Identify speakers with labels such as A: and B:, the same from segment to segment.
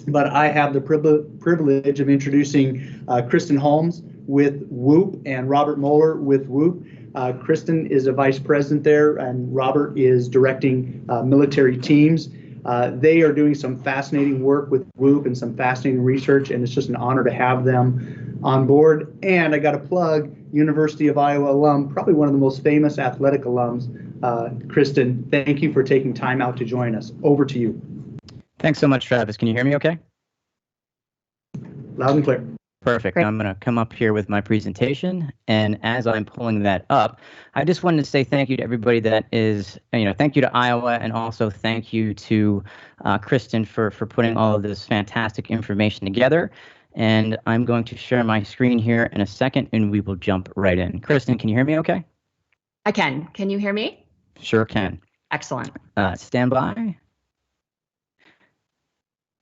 A: but I have the privilege of introducing Kristen Holmes with WHOOP and Robert Moeller with WHOOP. Kristen is a vice president there, and Robert is directing military teams. They are doing some fascinating work with WHOOP and some fascinating research, and it's just an honor to have them on board. And I got to plug University of Iowa alum, probably one of the most famous athletic alums. Kristen, thank you for taking time out to join us. Over to you.
B: Thanks so much, Travis. Can you hear me okay?
A: Loud and clear.
B: Perfect. Great. I'm going to come up here with my presentation, and as I'm pulling that up, I just wanted to say thank you to everybody that is, thank you to Iowa, and also thank you to Kristen for putting all of this fantastic information together. And I'm going to share my screen here in a second, and we will jump right in. Kristen, can you hear me okay?
C: I can. Can you hear me?
B: Sure can.
C: Excellent.
B: Stand by.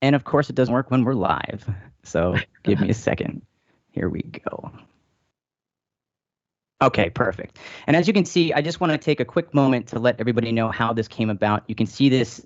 B: And of course, it doesn't work when we're live. So give me a second. Here we go. Okay, perfect. And as you can see, I just want to take a quick moment to let everybody know how this came about. You can see this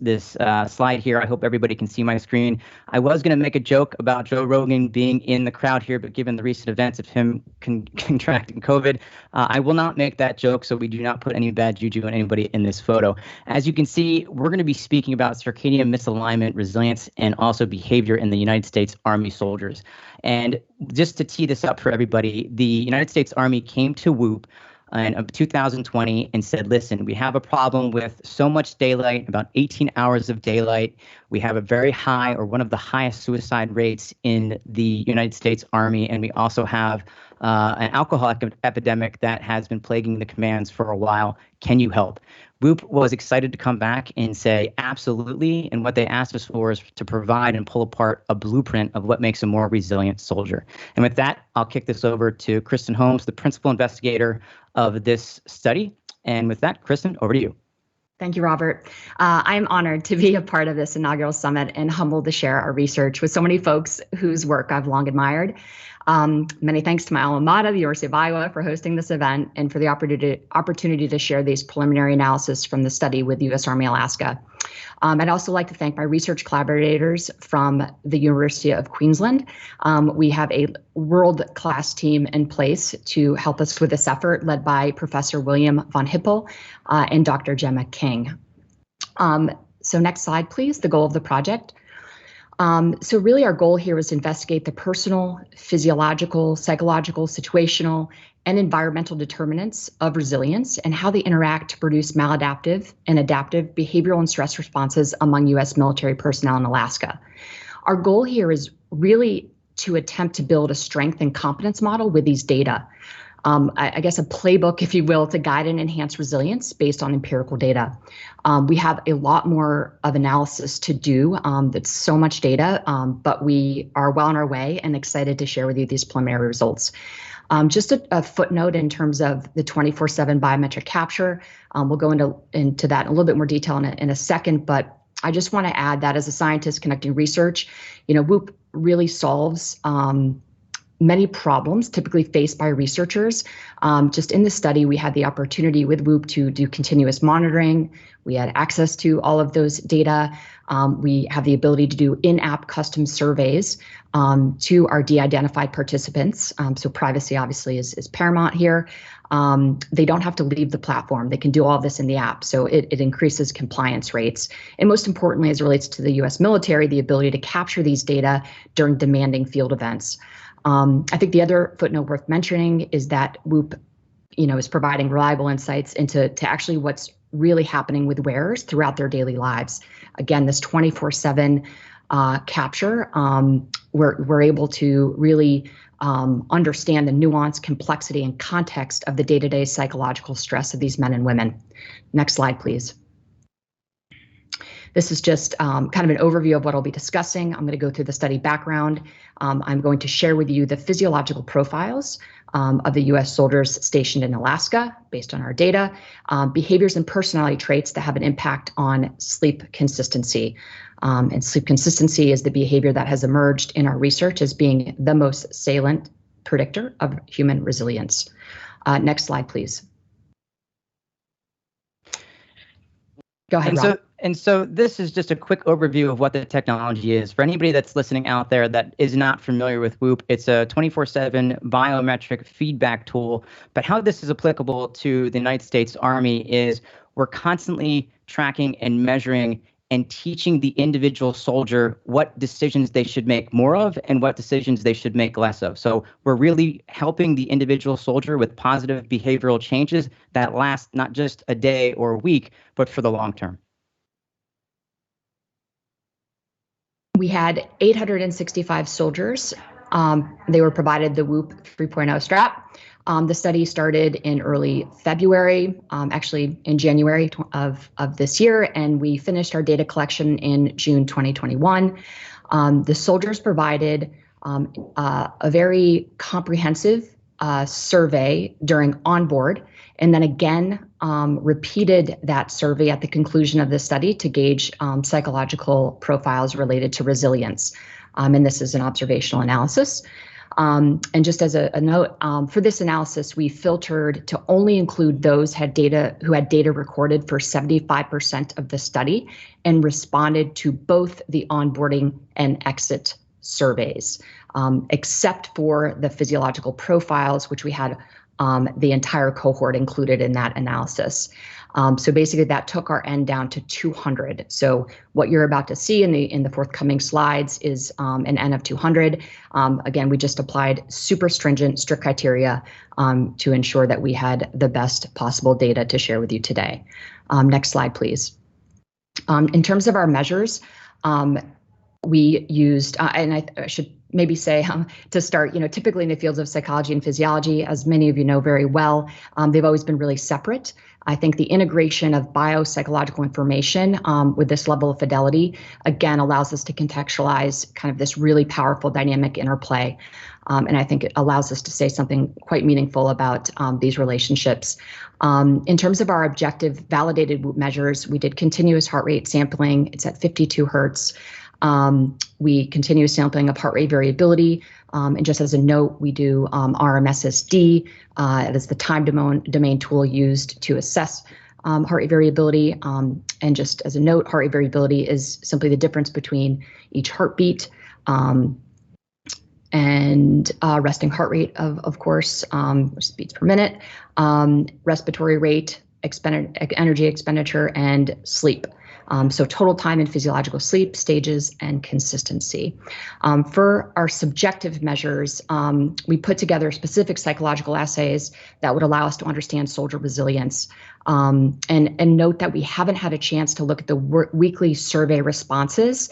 B: slide here. I hope everybody can see my screen. I was going to make a joke about Joe Rogan being in the crowd here, but given the recent events of him contracting COVID, I will not make that joke, so we do not put any bad juju on anybody in this photo. As you can see, we're going to be speaking about circadian misalignment, resilience, and also behavior in the United States Army soldiers. And just to tee this up for everybody, the United States Army came to WHOOP in 2020 and said, listen, we have a problem with so much daylight, about 18 hours of daylight. We have a very high, or one of the highest suicide rates in the United States Army. And we also have an alcohol epidemic that has been plaguing the commands for a while. Can you help? WHOOP was excited to come back and say, absolutely. And what they asked us for is to provide and pull apart a blueprint of what makes a more resilient soldier. And with that, I'll kick this over to Kristen Holmes, the principal investigator of this study. And with that, Kristen, over to you.
C: Thank you, Robert. I'm honored to be a part of this inaugural summit and humbled to share our research with so many folks whose work I've long admired. Many thanks to my alma mater, the University of Iowa, for hosting this event and for the opportunity to share these preliminary analysis from the study with U.S. Army Alaska. I'd also like to thank my research collaborators from the University of Queensland. We have a world-class team in place to help us with this effort, led by Professor William von Hippel and Dr. Gemma King. So next slide, please, the goal of the project. So really our goal here is to investigate the personal, physiological, psychological, situational, and environmental determinants of resilience and how they interact to produce maladaptive and adaptive behavioral and stress responses among U.S. military personnel in Alaska. Our goal here is really to attempt to build a strength and competence model with these data. I guess a playbook, if you will, to guide and enhance resilience based on empirical data. We have a lot more of analysis to do. That's so much data, but we are well on our way and excited to share with you these preliminary results. Just a footnote in terms of the 24/7 biometric capture. We'll go into that in a little bit more detail in a second, but I just want to add that as a scientist conducting research, WHOOP really solves many problems typically faced by researchers. Just in the study, we had the opportunity with WHOOP to do continuous monitoring. We had access to all of those data. We have the ability to do in-app custom surveys to our de-identified participants. So privacy obviously is paramount here. They don't have to leave the platform. They can do all of this in the app. So it increases compliance rates. And most importantly, as it relates to the US military, the ability to capture these data during demanding field events. I think the other footnote worth mentioning is that WHOOP, is providing reliable insights into actually what's really happening with wearers throughout their daily lives. Again, this 24/7 capture, we're able to really understand the nuance, complexity, and context of the day-to-day psychological stress of these men and women. Next slide, please. This is just kind of an overview of what I'll be discussing. I'm going to go through the study background. I'm going to share with you the physiological profiles of the U.S. soldiers stationed in Alaska based on our data, behaviors and personality traits that have an impact on sleep consistency. And sleep consistency is the behavior that has emerged in our research as being the most salient predictor of human resilience. Next slide, please. Go ahead, Rob.
B: And so this is just a quick overview of what the technology is. For anybody that's listening out there that is not familiar with Whoop, it's a 24/7 biometric feedback tool. But how this is applicable to the United States Army is we're constantly tracking and measuring and teaching the individual soldier what decisions they should make more of and what decisions they should make less of. So we're really helping the individual soldier with positive behavioral changes that last not just a day or a week, but for the long term.
C: We had 865 soldiers. They were provided the Whoop 3.0 strap. The study started in early February, actually in January of this year, and we finished our data collection in June 2021. The soldiers provided a very comprehensive survey during onboard, and then again repeated that survey at the conclusion of the study to gauge psychological profiles related to resilience. And this is an observational analysis. And just as a note, for this analysis, we filtered to only include those who had data recorded for 75% of the study and responded to both the onboarding and exit surveys, except for the physiological profiles, which we had the entire cohort included in that analysis. So basically that took our N down to 200. So what you're about to see in the forthcoming slides is an N of 200. Again, we just applied super stringent, strict criteria to ensure that we had the best possible data to share with you today. Next slide, please. In terms of our measures, we used, and I should maybe say to start, typically in the fields of psychology and physiology, as many of you know very well, they've always been really separate. I think the integration of biopsychological information with this level of fidelity, again, allows us to contextualize kind of this really powerful dynamic interplay. And I think it allows us to say something quite meaningful about these relationships. In terms of our objective validated measures, we did continuous heart rate sampling. It's at 52 hertz. We continue sampling of heart rate variability. And just as a note, we do RMSSD. That is the time domain tool used to assess heart rate variability. And just as a note, heart rate variability is simply the difference between each heartbeat and resting heart rate, of course, which is beats per minute, respiratory rate, energy expenditure, and sleep. So total time in physiological sleep, stages, and consistency. For our subjective measures, we put together specific psychological assays that would allow us to understand soldier resilience. And note that we haven't had a chance to look at the weekly survey responses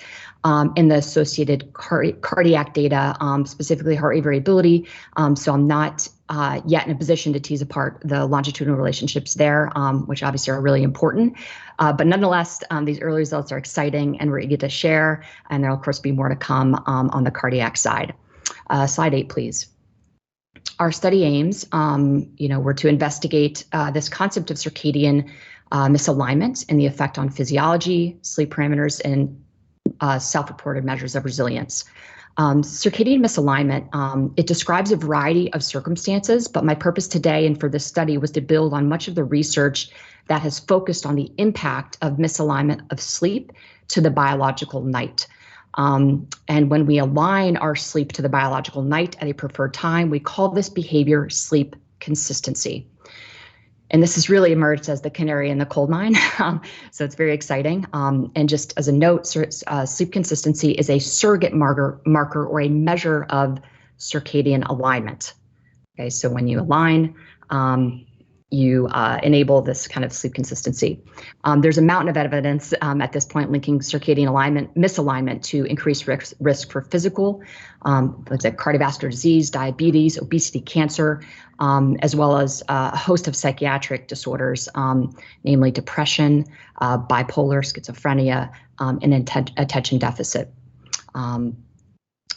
C: in the associated cardiac data, specifically heart rate variability. So I'm not yet in a position to tease apart the longitudinal relationships there, which obviously are really important. But nonetheless, these early results are exciting and we're eager to share. And there'll of course be more to come on the cardiac side. Slide 8, please. Our study aims, were to investigate this concept of circadian misalignment and the effect on physiology, sleep parameters, and self-reported measures of resilience. Circadian misalignment, it describes a variety of circumstances, but my purpose today and for this study was to build on much of the research that has focused on the impact of misalignment of sleep to the biological night. And when we align our sleep to the biological night at a preferred time, we call this behavior sleep consistency. And this has really emerged as the canary in the coal mine. So it's very exciting. And just as a note, sleep consistency is a surrogate marker or a measure of circadian alignment. Okay, so when you align, you enable this kind of sleep consistency. There's a mountain of evidence at this point linking circadian misalignment to increased risk for physical, like cardiovascular disease, diabetes, obesity, cancer, as well as a host of psychiatric disorders, namely depression, bipolar, schizophrenia, and attention deficit.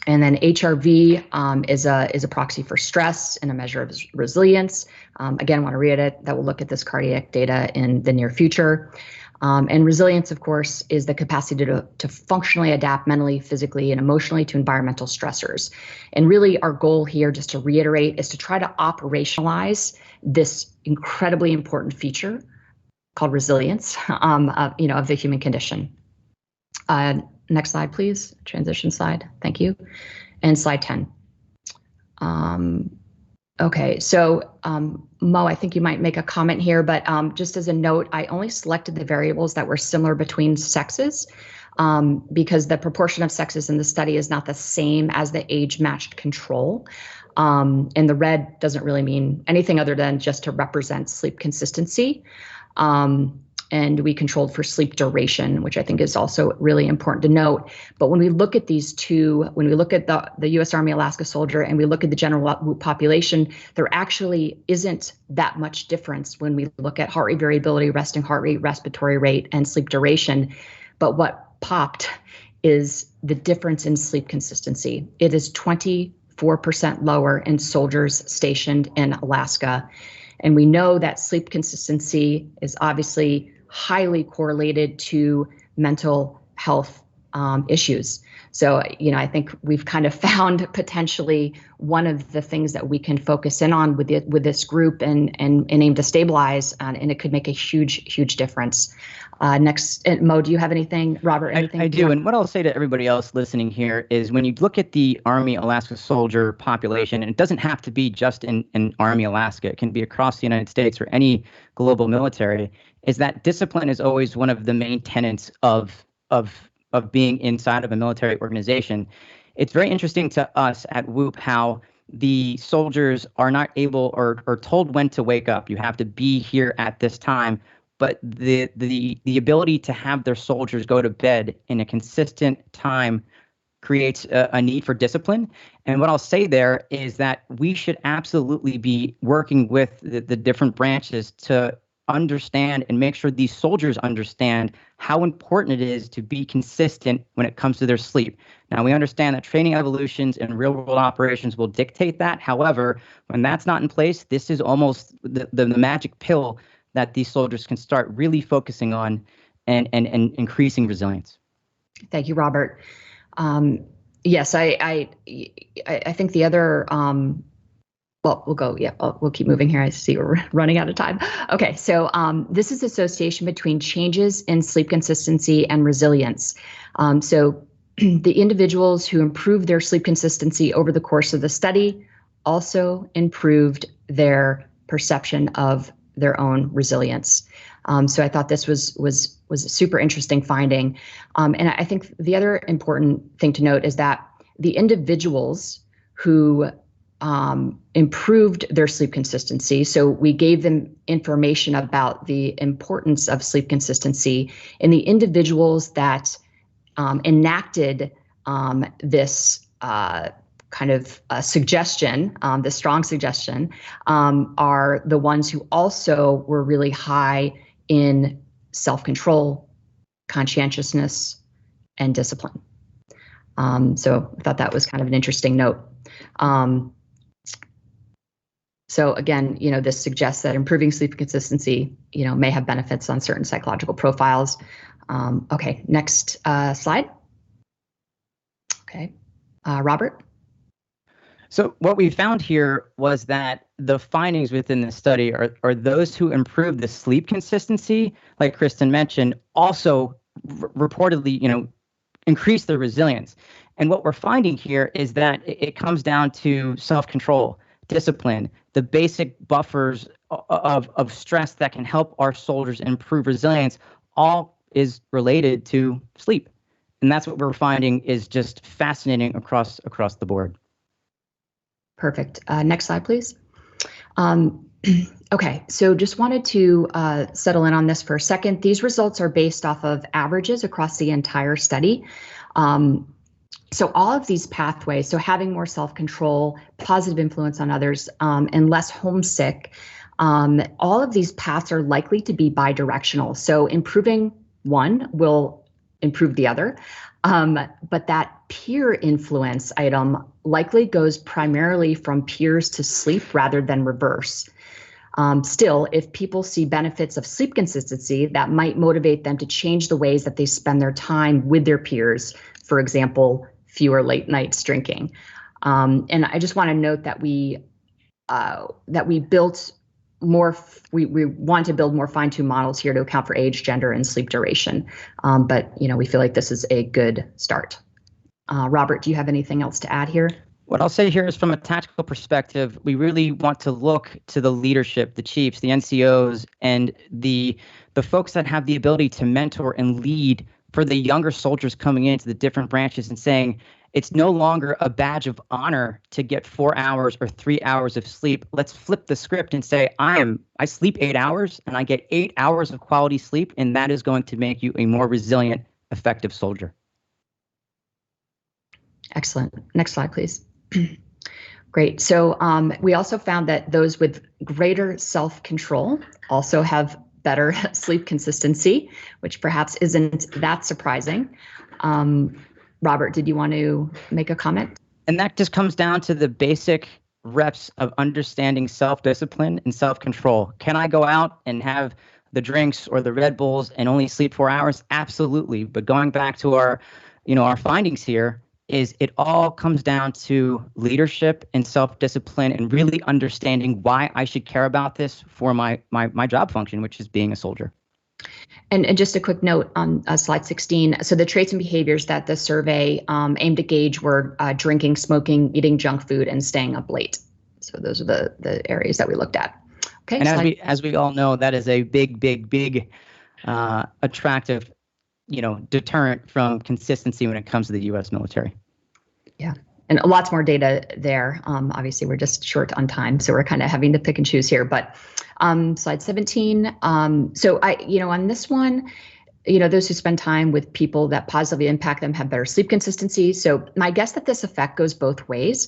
C: And then HRV is a proxy for stress and a measure of resilience. Again, I want to reiterate that we'll look at this cardiac data in the near future. And resilience, of course, is the capacity to functionally adapt mentally, physically, and emotionally to environmental stressors. And really our goal here, just to reiterate, is to try to operationalize this incredibly important feature called resilience, of the human condition. Next slide, please. Transition slide. Thank you. And slide 10. Okay, so Mo, I think you might make a comment here, but just as a note, I only selected the variables that were similar between sexes because the proportion of sexes in the study is not the same as the age-matched control. And the red doesn't really mean anything other than just to represent sleep consistency. And we controlled for sleep duration, which I think is also really important to note. But when we look at these two, when we look at the U.S. Army Alaska soldier and we look at the general population, there actually isn't that much difference when we look at heart rate variability, resting heart rate, respiratory rate, and sleep duration. But what popped is the difference in sleep consistency. It is 24% lower in soldiers stationed in Alaska. And we know that sleep consistency is obviously highly correlated to mental health issues. So, I think we've kind of found potentially one of the things that we can focus in on with this group and aim to stabilize, and it could make a huge difference. Next, Mo, do you have anything? Robert, anything?
B: I do. And what I'll say to everybody else listening here is when you look at the Army Alaska soldier population, and it doesn't have to be just in Army Alaska, it can be across the United States or any global military, is that discipline is always one of the main tenets of being inside of a military organization. It's very interesting to us at WHOOP how the soldiers are not able or told when to wake up. You have to be here at this time. But the ability to have their soldiers go to bed in a consistent time creates a need for discipline. And what I'll say there is that we should absolutely be working with the different branches to understand and make sure these soldiers understand how important it is to be consistent when it comes to their sleep. Now, we understand that training evolutions and real-world operations will dictate that. However, when that's not in place, this is almost the magic pill that these soldiers can start really focusing on and increasing resilience. Thank
C: you, Robert. Yes, I think the other, well, we'll go, yeah, we'll keep moving here. I see we're running out of time. Okay, so this is association between changes in sleep consistency and resilience. So the individuals who improved their sleep consistency over the course of the study also improved their perception of their own resilience. So I thought this was a super interesting finding. And I think the other important thing to note is that the individuals who improved their sleep consistency, so we gave them information about the importance of sleep consistency, and the individuals that enacted this kind of suggestion, the strong suggestion, are the ones who also were really high in self-control, conscientiousness, and discipline. So I thought that was kind of an interesting note. So again, this suggests that improving sleep consistency, may have benefits on certain psychological profiles. Okay, next slide. Okay, Robert.
B: So what we found here was that the findings within the study are those who improve the sleep consistency, like Kristen mentioned, also reportedly, increase their resilience. And what we're finding here is that it comes down to self-control, discipline, the basic buffers of stress that can help our soldiers improve resilience, all is related to sleep. And that's what we're finding is just fascinating across the board.
C: Perfect. Next slide, please. Okay, so just wanted to settle in on this for a second. These results are based off of averages across the entire study. So all of these pathways, so having more self-control, positive influence on others, and less homesick, all of these paths are likely to be bidirectional. So improving one will improve the other. But that peer influence item likely goes primarily from peers to sleep rather than reverse. Still, if people see benefits of sleep consistency, that might motivate them to change the ways that they spend their time with their peers. For example, fewer late nights drinking. And I just want to note that we built we want to build more fine-tuned models here to account for age, gender, and sleep duration. But we feel like this is a good start. Robert, do you have anything else to add here?
B: What I'll say here is, from a tactical perspective, we really want to look to the leadership, the chiefs, the NCOs, and the folks that have the ability to mentor and lead for the younger soldiers coming into the different branches, and saying it's no longer a badge of honor to get 4 hours or 3 hours of sleep. Let's flip the script and say, I sleep 8 hours and I get 8 hours of quality sleep, and that is going to make you a more resilient, effective soldier.
C: Excellent. Next slide, please. Great. So we also found that those with greater self-control also have better sleep consistency, which perhaps isn't that surprising. Robert, did you want to make a comment?
B: And that just comes down to the basic reps of understanding self-discipline and self-control. Can I go out and have the drinks or the Red Bulls and only sleep 4 hours? Absolutely. But going back to our findings here, is it all comes down to leadership and self-discipline, and really understanding why I should care about this for my job function, which is being a soldier.
C: And just a quick note on slide 16. So the traits and behaviors that the survey aimed to gauge were drinking, smoking, eating junk food, and staying up late. So those are the areas that we looked at. Okay.
B: And as we all know, that is a big attractive, deterrent from consistency when it comes to the U.S. military.
C: Yeah. And lots more data there. Obviously, we're just short on time, so we're kind of having to pick and choose here. But slide 17. So on this one, those who spend time with people that positively impact them have better sleep consistency. So my guess that this effect goes both ways.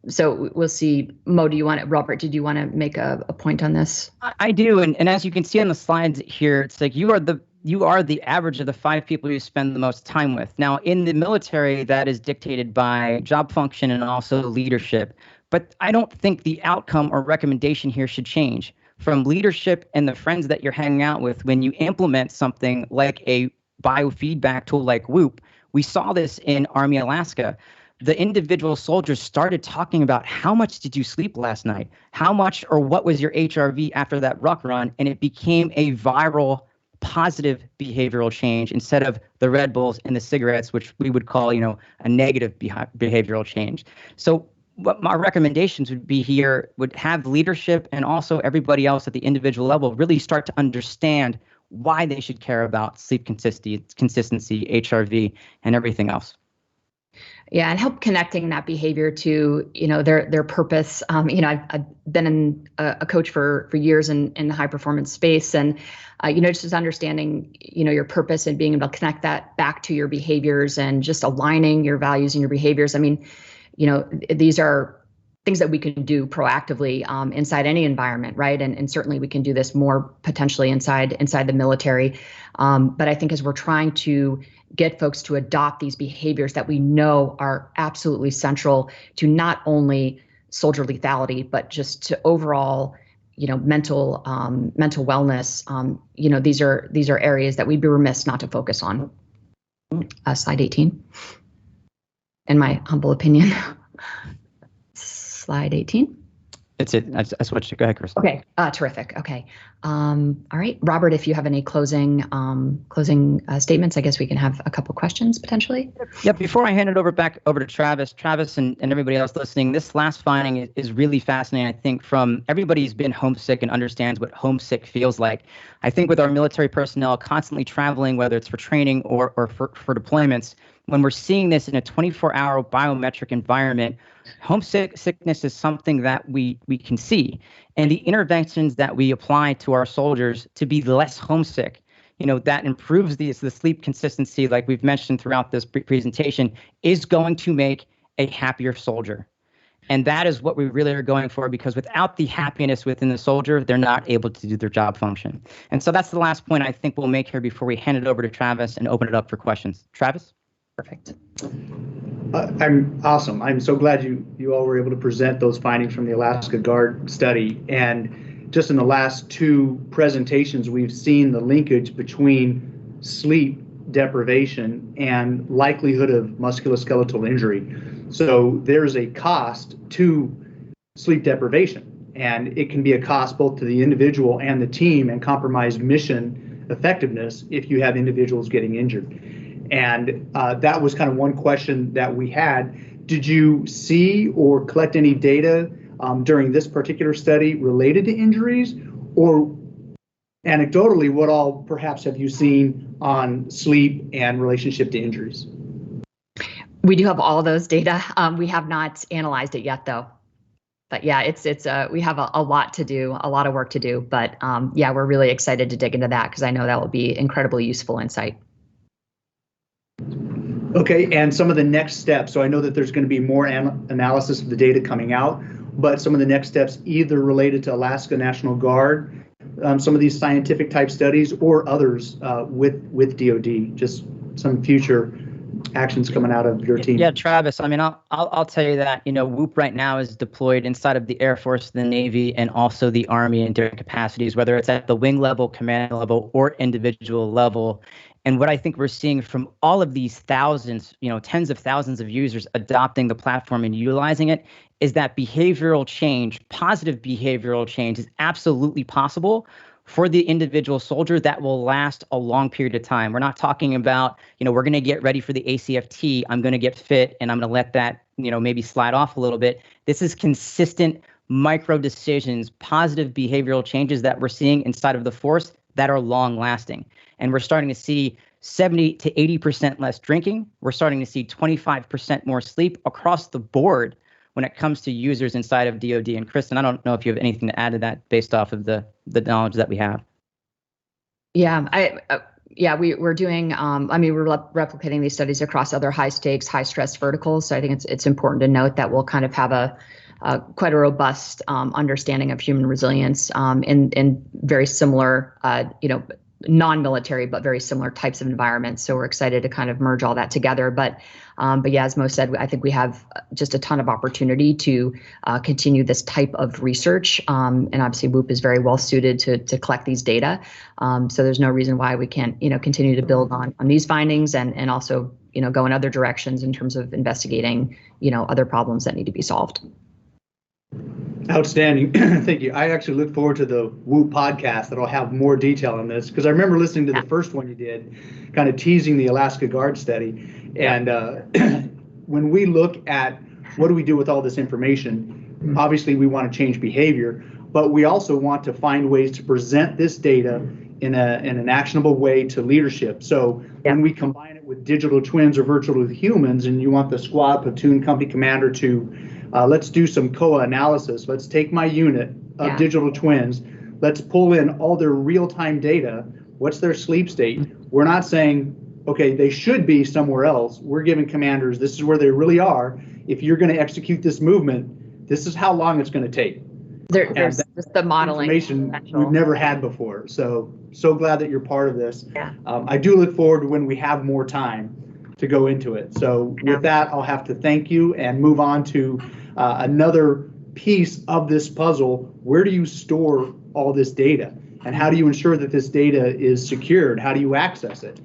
C: So we'll see. Robert, did you want to make a point on this?
B: I do. And as you can see on the slides here, it's like you are the average of the 5 people you spend the most time with. Now, in the military, that is dictated by job function and also leadership. But I don't think the outcome or recommendation here should change. From leadership and the friends that you're hanging out with, when you implement something like a biofeedback tool like Whoop, we saw this in Army Alaska. The individual soldiers started talking about, how much did you sleep last night? How much, or what was your HRV after that ruck run? And it became a viral positive behavioral change instead of the Red Bulls and the cigarettes, which we would call, a negative behavioral change. So what my recommendations would be here would have leadership and also everybody else at the individual level really start to understand why they should care about sleep consistency, HRV, and everything else.
C: Yeah, and help connecting that behavior to their purpose. I've been a coach for years in the high performance space, and just understanding your purpose and being able to connect that back to your behaviors and just aligning your values and your behaviors. I mean, these are things that we can do proactively inside any environment, right? And certainly we can do this more potentially inside the military. But I think as we're trying to get folks to adopt these behaviors that we know are absolutely central to not only soldier lethality, but just to overall, mental wellness. These are areas that we'd be remiss not to focus on. Slide 18. In my humble opinion. Slide 18.
B: That's it. I switched it. Go ahead, Chris.
C: Okay. Terrific. Okay. All right, Robert, if you have any closing statements, I guess we can have a couple questions potentially.
B: Yeah. Before I hand it back over to Travis, and everybody else listening, this last finding is really fascinating. I think from everybody who's been homesick and understands what homesick feels like. I think with our military personnel constantly traveling, whether it's for training or for deployments, when we're seeing this in a 24-hour biometric environment, homesickness is something that we can see. And the interventions that we apply to our soldiers to be less homesick, that improves the sleep consistency, like we've mentioned throughout this presentation, is going to make a happier soldier. And that is what we really are going for, because without the happiness within the soldier, they're not able to do their job function. And so that's the last point I think we'll make here before we hand it over to Travis and open it up for questions. Travis?
C: Perfect.
A: I'm awesome. I'm so glad you all were able to present those findings from the Alaska Guard study. And just in the last 2 presentations, we've seen the linkage between sleep deprivation and likelihood of musculoskeletal injury. So there's a cost to sleep deprivation. And it can be a cost both to the individual and the team and compromise mission effectiveness if you have individuals getting injured. And that was kind of one question that we had. Did you see or collect any data during this particular study related to injuries? Or anecdotally, what all perhaps have you seen on sleep and relationship to injuries?
C: We do have all those data. We have not analyzed it yet, though. But yeah, we have a lot to do, a lot of work to do. But yeah, we're really excited to dig into that because I know that will be incredibly useful insight.
A: Okay, and some of the next steps. So I know that there's going to be more analysis of the data coming out, but some of the next steps either related to Alaska National Guard, some of these scientific type studies, or others with DoD. Just some future actions coming out of your team.
B: Yeah, Travis, I mean, I'll tell you that, WHOOP right now is deployed inside of the Air Force, the Navy, and also the Army in different capacities, whether it's at the wing level, command level, or individual level. And what I think we're seeing from all of these thousands, tens of thousands of users adopting the platform and utilizing it is that behavioral change, positive behavioral change is absolutely possible for the individual soldier that will last a long period of time. We're not talking about, we're going to get ready for the ACFT. I'm going to get fit and I'm going to let that, maybe slide off a little bit. This is consistent micro decisions, positive behavioral changes that we're seeing inside of the force that are long lasting. And we're starting to see 70 to 80% less drinking. We're starting to see 25% more sleep across the board when it comes to users inside of DoD. And Kristen, I don't know if you have anything to add to that based off of the knowledge that we have.
C: Yeah, we're doing, we're replicating these studies across other high stakes, high stress verticals. So I think it's important to note that we'll kind of have quite a robust understanding of human resilience in very similar, non-military, but very similar types of environments. So we're excited to kind of merge all that together. But yeah, as Mo said, I think we have just a ton of opportunity to continue this type of research. And obviously WHOOP is very well suited to collect these data. So there's no reason why we can't, continue to build on these findings and also, go in other directions in terms of investigating, other problems that need to be solved.
A: Outstanding. Thank you. I actually look forward to the WHOOP podcast that'll have more detail on this, because I remember listening to the first one you did, kind of teasing the Alaska Guard study. And when we look at what do we do with all this information, obviously we want to change behavior, but we also want to find ways to present this data in an actionable way to leadership. So when we combine it with digital twins or virtual humans, and you want the squad, platoon, company commander to let's do some COA analysis. Let's take my unit of digital twins. Let's pull in all their real-time data. What's their sleep state? We're not saying, okay, they should be somewhere else. We're giving commanders, this is where they really are. If you're going to execute this movement, this is how long it's going to take.
C: There's just the modeling
A: information we've never had before. So glad that you're part of this. I do look forward to when we have more time to go into it. So with that, I'll have to thank you and move on to another piece of this puzzle. Where do you store all this data? And how do you ensure that this data is secured? How do you access it?